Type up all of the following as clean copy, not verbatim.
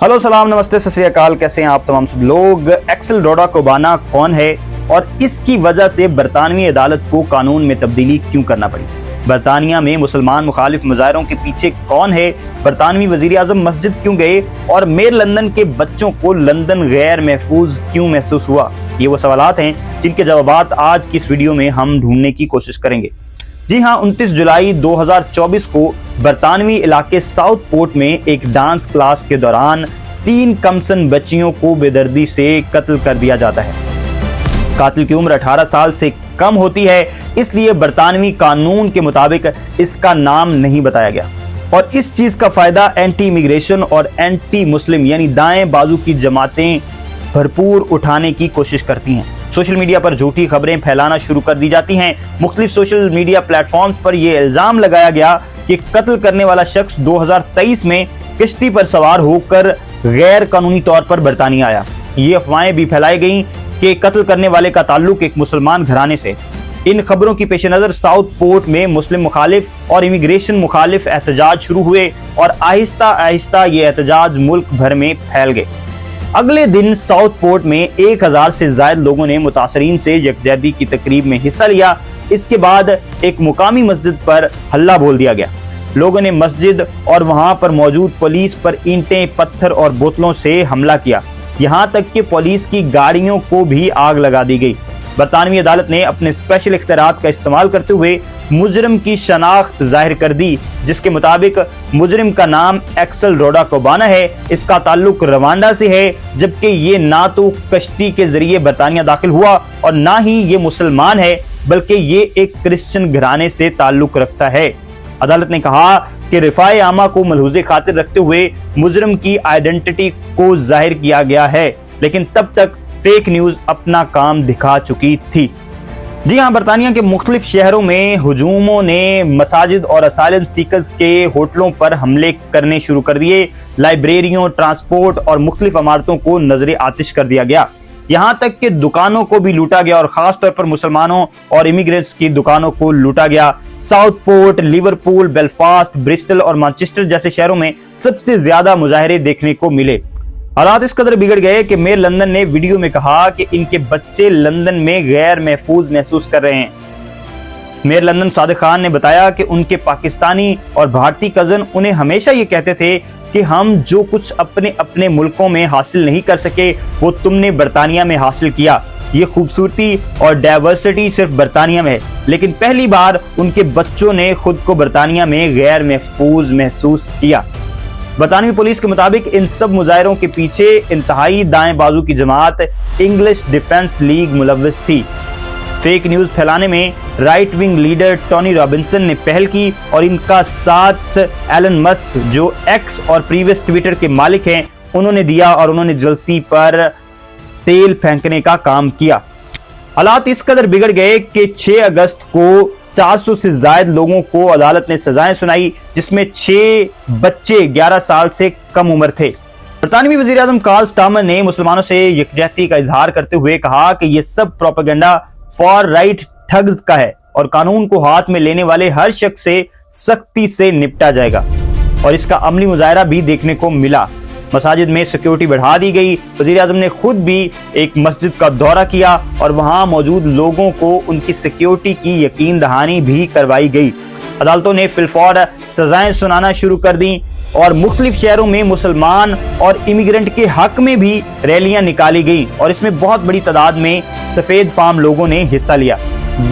Hello सलाम नमस्ते सत श्री अकाल, कैसे हैं आप तमाम सब लोग। एक्सेल रोडा कोबाना कौन है और इसकी वजह से बरतानवी अदालत को कानून में तब्दीली क्यों करना पड़ी? बरतानिया में मुसलमान मुखालिफ मुजाहिरों के पीछे कौन है? बरतानवी वजीर आजम मस्जिद क्यों गए? और मेयर लंदन के बच्चों को लंदन गैर महफूज क्यों महसूस हुआ? ये वो सवालात हैं जिनके जवाबात आज की इस वीडियो में हम ढूंढने की कोशिश करेंगे। जी हाँ, 29 जुलाई 2024 को बरतानवी इलाके साउथ पोर्ट में एक डांस क्लास के दौरान 3 कमसन बच्चियों को बेदर्दी से कत्ल कर दिया जाता है। कातिल की उम्र 18 साल से कम होती है, इसलिए बरतानवी कानून के मुताबिक इसका नाम नहीं बताया गया। और इस चीज का फायदा एंटी इमिग्रेशन और एंटी मुस्लिम यानी दाएं बाजू की जमातें भरपूर उठाने की कोशिश करती हैं। सोशल मीडिया पर झूठी खबरें फैलाना शुरू कर दी जाती हैं। मुख्तलिफ सोशल मीडिया प्लेटफॉर्म्स पर यह इल्जाम लगाया गया कि कत्ल करने वाला शख्स 2023 में किश्ती पर सवार होकर गैर कानूनी तौर पर बरतानिया आया। ये अफवाहें भी फैलाई गईं कि कत्ल करने वाले का ताल्लुक एक मुसलमान घराने से। इन खबरों की पेशनजर साउथ पोर्ट में मुस्लिम मुखालिफ और इमिग्रेशन मुखालिफ एहतजाज शुरू हुए और आहिस्ता आहिस्ता ये एहतजाज मुल्क भर में फैल गए। अगले दिन साउथ पोर्ट में 1000 से ज्यादा लोगों ने मुतासरीन से यकजहती की तकरीब में हिस्सा लिया। इसके बाद एक मुकामी मस्जिद पर हल्ला बोल दिया गया। लोगों ने मस्जिद और वहां पर मौजूद पुलिस पर ईंटें, पत्थर और बोतलों से हमला किया। यहां तक कि पुलिस की गाड़ियों को भी आग लगा दी गई। बरतानवी अदालत ने अपने स्पेशल इख्तियारात का इस्तेमाल करते हुए मुजरिम की शनाख्त जाहिर कर दी, जिसके मुताबिक मुजरिम का नाम एक्सेल रोडा कोबाना है। इसका ताल्लुक रवांडा से है, जबकि ये ना तो कश्ती के जरिए बरतानिया दाखिल हुआ और ना ही ये मुसलमान है, बल्कि ये एक क्रिश्चियन घराने से ताल्लुक रखता है। अदालत ने कहा कि रिफाए आमा को मलहूज़े खातिर रखते हुए मुजरिम की आइडेंटिटी को जाहिर किया गया है, लेकिन तब तक फेक न्यूज अपना काम दिखा चुकी थी। जी हाँ, बरतानिया के मुख्तलिफ शहरों में हुजूमों ने मसाजिद और असाइलम सीकर्स के होटलों पर हमले करने शुरू कर दिए। लाइब्रेरियों, ट्रांसपोर्ट और मुख्तलिफ इमारतों को नजर आतिश कर दिया गया। यहाँ तक कि दुकानों को भी लूटा गया और खास तौर पर मुसलमानों और इमिग्रेंट्स की दुकानों को लूटा गया। South port, Liverpool, Belfast, Bristol और मैनचेस्टर जैसे शहरों में सबसे ज्यादा मुजाहरे देखने को मिले। हालात इस कदर बिगड़ गए कि मेयर लंदन ने वीडियो में कहा कि इनके बच्चे लंदन में गैर महफूज महसूस कर रहे हैं। मेयर लंदन सादिक खान ने बताया कि उनके पाकिस्तानी और भारतीय कजन उन्हें हमेशा ये कहते थे कि हम जो कुछ अपने अपने मुल्कों में हासिल नहीं कर सके वो तुमने बरतानिया में हासिल किया। ये खूबसूरती और डाइवर्सिटी सिर्फ बरतानिया में है, लेकिन पहली बार उनके बच्चों ने खुद को बरतानिया में गैर महफूज महसूस किया। बरतानवी पुलिस के मुताबिक इन सब मुजाहिरों के पीछे इंतहाई दाएं बाजू की जमात इंग्लिश डिफेंस लीग मुलव्वस थी। फेक न्यूज फैलाने में right wing leader Tony Robinson ने पहल की और इनका साथ एलन मस्क, जो एक्स और प्रीवियस ट्विटर के मालिक हैं, उन्होंने दिया और उन्होंने जलती पर तेल फेंकने का काम किया। हालात इस कदर बिगड़ गए कि 6 अगस्त को 400 से ज्यादा लोगों को अदालत ने सजाएं सुनाई, जिसमें 6 बच्चे 11 साल से कम उम्र थे। बरतानवी वजीर आजम कार्ल स्टामर ने मुसलमानों से यकजहती का इजहार करते हुए कहा कि यह सब प्रोपेगेंडा फॉर राइट ठग्स का है और कानून को हाथ में लेने वाले हर शख्स से सख्ती से निपटा जाएगा। और इसका अमली मुजाहरा भी देखने को मिला। मसाजिद में सिक्योरिटी बढ़ा दी गई। वजीर आजम ने खुद भी एक मस्जिद का दौरा किया और वहां मौजूद लोगों को उनकी सिक्योरिटी की यकीन दहानी भी करवाई गई। अदालतों ने फिलफौर सजाएं सुनाना शुरू कर दी और मुख्तलिफ शहरों में मुसलमान और इमिग्रेंट के हक में भी रैलियां निकाली गई और इसमें बहुत बड़ी तादाद में सफेद फार्म लोगों ने हिस्सा लिया।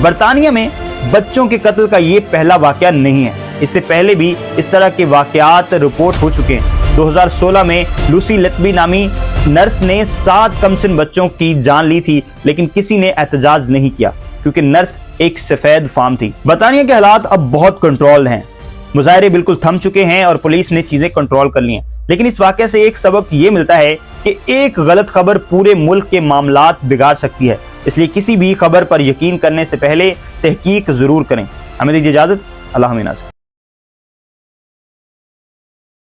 बरतानिया में बच्चों के कत्ल का ये पहला वाकया नहीं है। इससे पहले भी इस तरह के वाकयात रिपोर्ट हो चुके हैं। 2016 में लूसी लतबी नामी नर्स ने 7 कमसिन बच्चों की जान ली थी, लेकिन किसी ने एहतजाज नहीं किया क्योंकि नर्स एक सफेद फार्म थी। बरतानिया के हालात अब बहुत कंट्रोल हैं। मुजाहरे बिल्कुल थम चुके हैं और पुलिस ने चीजें कंट्रोल कर ली हैं। लेकिन इस वाकये से एक सबक ये मिलता है कि एक गलत खबर पूरे मुल्क के मामलात बिगाड़ सकती है। इसलिए किसी भी खबर पर यकीन करने से पहले तहकीक जरूर करें। हमें दीजिए इजाजत। अल्लाह हाफ़िज़।